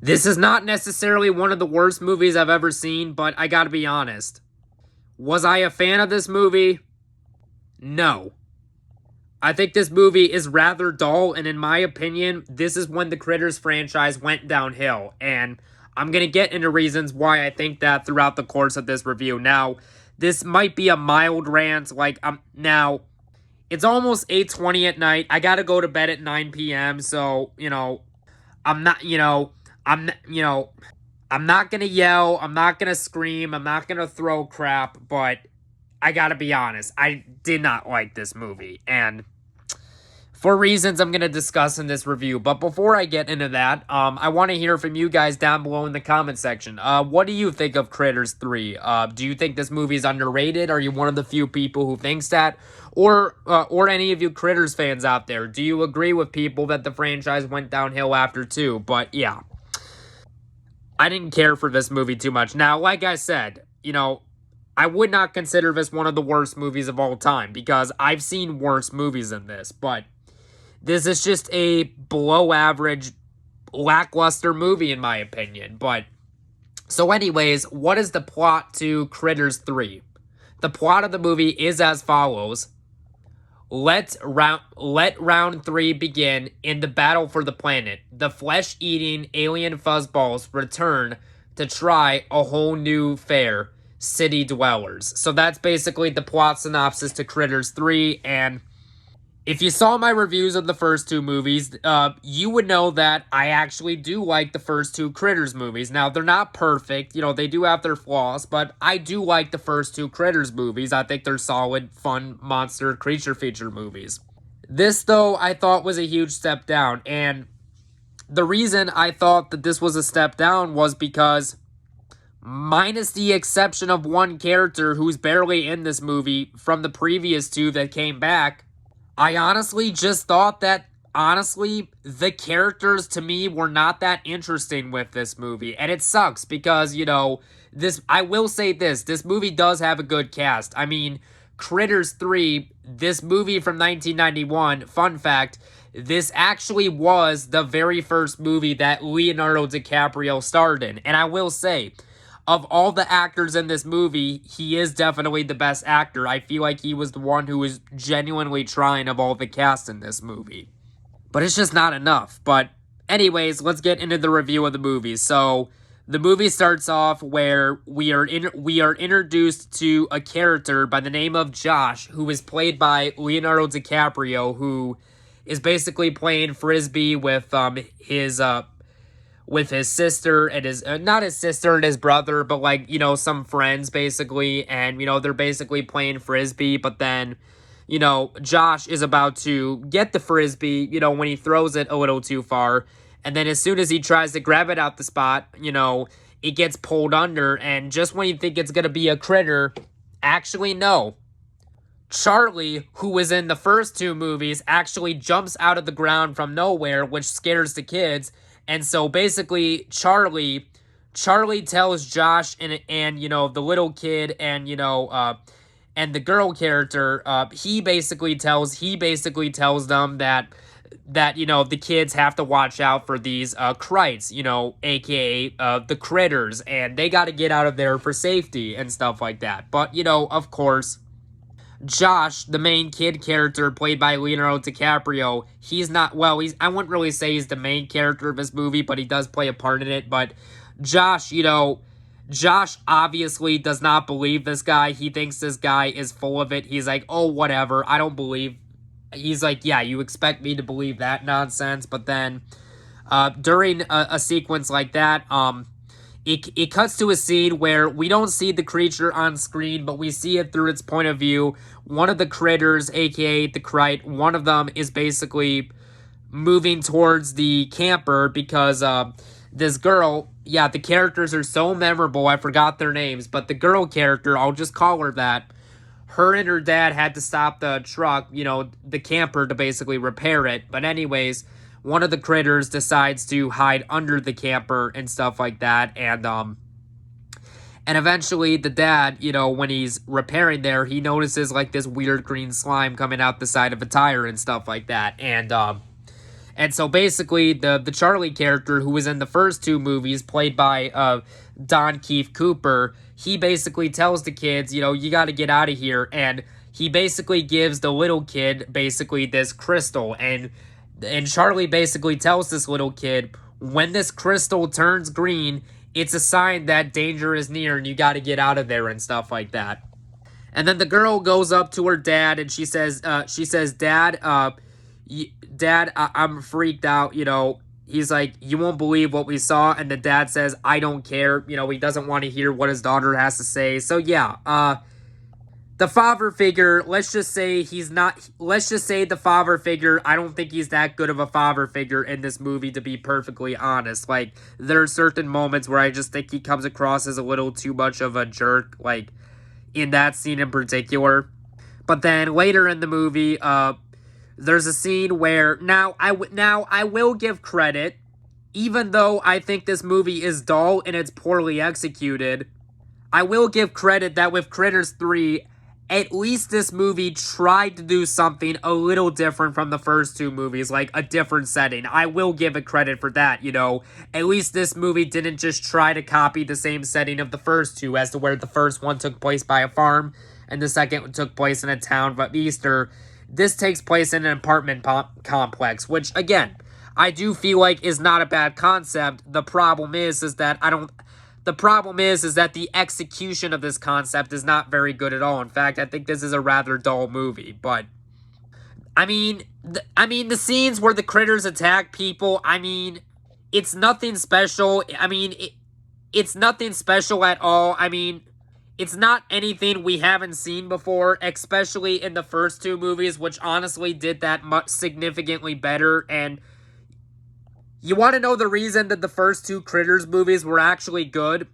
This is not necessarily one of the worst movies I've ever seen, but I gotta be honest. Was I a fan of this movie? No. I think this movie is rather dull, and in my opinion, this is when the Critters franchise went downhill. And I'm gonna get into reasons why I think that throughout the course of this review. Now, this might be a mild rant, now it's almost 8:20 at night. I gotta go to bed at 9 p.m. So, I'm not, I'm not gonna yell, I'm not gonna scream, I'm not gonna throw crap, but I gotta be honest, I did not like this movie, and for reasons I'm gonna discuss in this review. But before I get into that, I want to hear from you guys down below in the comment section. What do you think of Critters 3? Do you think this movie is underrated? Are you one of the few people who thinks that? Or any of you Critters fans out there, do you agree with people that the franchise went downhill after 2? But yeah, I didn't care for this movie too much. Now, like I said, I would not consider this one of the worst movies of all time because I've seen worse movies than this, but this is just a below average, lackluster movie in my opinion. But, so anyways, what is the plot to Critters 3? The plot of the movie is as follows. Let round 3 begin in the battle for the planet. The flesh-eating alien fuzzballs return to try a whole new fare. City dwellers. So that's basically the plot synopsis to Critters 3, and if you saw my reviews of the first 2 movies, you would know that I actually do like the first 2 Critters movies. Now, they're not perfect, they do have their flaws, but I do like the first 2 Critters movies. I think they're solid, fun, monster, creature feature movies. This, though, I thought was a huge step down, and the reason I thought that this was a step down was because, minus the exception of one character who's barely in this movie from the previous 2 that came back, I honestly just thought that, the characters to me were not that interesting with this movie. And it sucks because, I will say this movie does have a good cast. I mean, Critters 3, this movie from 1991, fun fact, this actually was the very first movie that Leonardo DiCaprio starred in. And I will say, of all the actors in this movie, he is definitely the best actor. I feel like he was the one who was genuinely trying of all the cast in this movie. But it's just not enough. But anyways, let's get into the review of the movie. So, the movie starts off where we are introduced to a character by the name of Josh, who is played by Leonardo DiCaprio, who is basically playing Frisbee with his sister and his, not his sister and his brother, but some friends basically. And, they're basically playing Frisbee, but then, Josh is about to get the Frisbee, when he throws it a little too far. And then as soon as he tries to grab it out the spot, it gets pulled under. And just when you think it's going to be a critter, actually, no. Charlie, who was in the first 2 movies, actually jumps out of the ground from nowhere, which scares the kids. And so basically, Charlie tells Josh and the little kid and and the girl character, he basically tells them that the kids have to watch out for these krites, aka the critters, and they got to get out of there for safety and stuff like that. But of course, Josh, the main kid character played by Leonardo DiCaprio, I wouldn't really say he's the main character of this movie, but he does play a part in it. But Josh, Josh obviously does not believe this guy. He thinks this guy is full of it. He's like, oh, whatever, I don't believe. He's like, yeah, you expect me to believe that nonsense? But then, during a sequence like that, It cuts to a scene where we don't see the creature on screen, but we see it through its point of view. One of the critters, aka the krite, one of them is basically moving towards the camper because this girl, the characters are so memorable, I forgot their names, but the girl character, I'll just call her that, her and her dad had to stop the truck, the camper, to basically repair it. But anyways, one of the critters decides to hide under the camper and stuff like that, and eventually the dad, when he's repairing there, he notices this weird green slime coming out the side of a tire and stuff like that, and And so basically, the Charlie character who was in the first two movies, played by Don Keith Cooper, he basically tells the kids, you got to get out of here. And he basically gives the little kid basically this crystal. And Charlie basically tells this little kid, when this crystal turns green, it's a sign that danger is near and you got to get out of there and stuff like that. And then the girl goes up to her dad and she says, Dad, I'm freaked out, He's like, you won't believe what we saw. And the dad says, I don't care. He doesn't want to hear what his daughter has to say. So yeah, the father figure, let's just say the father figure, I don't think he's that good of a father figure in this movie, to be perfectly honest. Like, there are certain moments where I just think he comes across as a little too much of a jerk, like, in that scene in particular. But then later in the movie, there's a scene where, now I will give credit, even though I think this movie is dull and it's poorly executed, I will give credit that with Critters 3, at least this movie tried to do something a little different from the first two movies, like a different setting. I will give it credit for that, At least this movie didn't just try to copy the same setting of the first two, as to where the first one took place by a farm and the second one took place in a town of Easter. This takes place in an apartment complex, which, again, I do feel like is not a bad concept. The problem is that the execution of this concept is not very good at all. In fact, I think this is a rather dull movie. But I mean, the scenes where the critters attack people, it's nothing special. It's nothing special at all. It's not anything we haven't seen before, especially in the first two movies, which honestly did that much significantly better. And you want to know the reason that the first two Critters movies were actually good?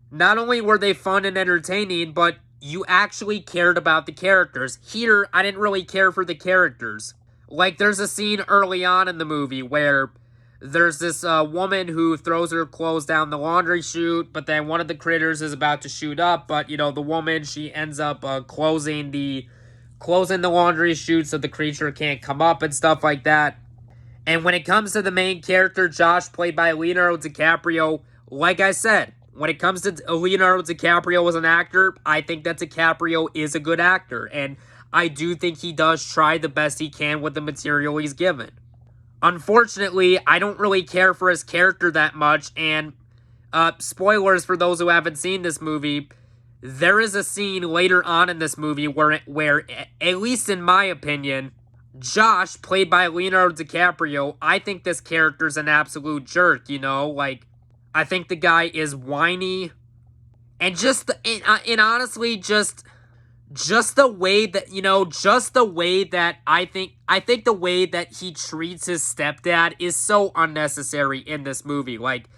Not only were they fun and entertaining, but you actually cared about the characters. Here, I didn't really care for the characters. Like, there's a scene early on in the movie where there's this woman who throws her clothes down the laundry chute, but then one of the critters is about to shoot up, but, the woman, she ends up closing the laundry chute so the creature can't come up and stuff like that. And when it comes to the main character, Josh, played by Leonardo DiCaprio, like I said, when it comes to Leonardo DiCaprio as an actor, I think that DiCaprio is a good actor. And I do think he does try the best he can with the material he's given. Unfortunately, I don't really care for his character that much. And spoilers for those who haven't seen this movie, there is a scene later on in this movie where at least in my opinion, Josh, played by Leonardo DiCaprio, I think this character's an absolute jerk, I think the guy is whiny, and honestly, just the way that, I think the way that he treats his stepdad is so unnecessary in this movie. Like,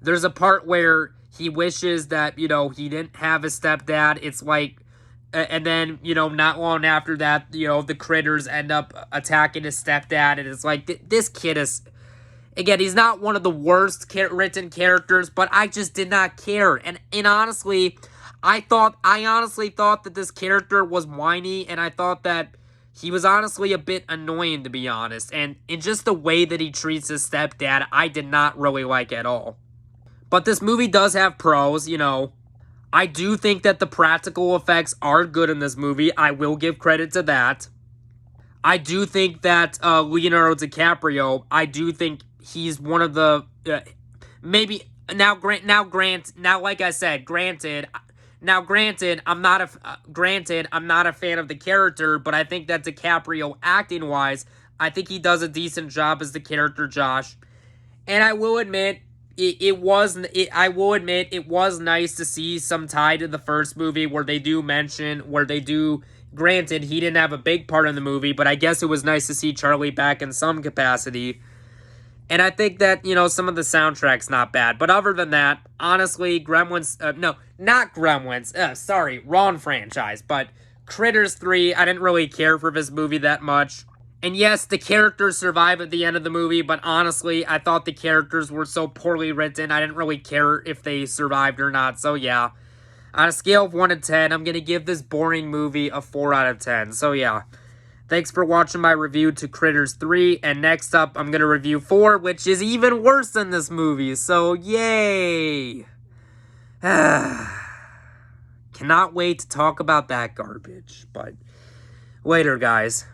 there's a part where he wishes that, he didn't have a stepdad. It's like, and then, not long after that, the critters end up attacking his stepdad, and it's like, this kid is, again, he's not one of the worst written characters, but I just did not care. And honestly, I honestly thought that this character was whiny, and I thought that he was honestly a bit annoying, to be honest. And in just the way that he treats his stepdad, I did not really like at all. But this movie does have pros, I do think that the practical effects are good in this movie. I will give credit to that. I do think that Leonardo DiCaprio, I do think he's one of the maybe granted, I'm not a fan of the character, but I think that DiCaprio, acting wise, I think he does a decent job as the character Josh. And I will admit, it was nice to see some tie to the first movie granted, he didn't have a big part in the movie, but I guess it was nice to see Charlie back in some capacity. And I think that, some of the soundtrack's not bad. But other than that, honestly, wrong franchise. But Critters 3, I didn't really care for this movie that much. And yes, the characters survive at the end of the movie, but honestly, I thought the characters were so poorly written, I didn't really care if they survived or not. So yeah, on a scale of 1 to 10, I'm going to give this boring movie a 4 out of 10. So yeah, Thanks for watching my review to Critters 3. And next up, I'm going to review 4, which is even worse than this movie. So, yay! Cannot wait to talk about that garbage. But later, guys.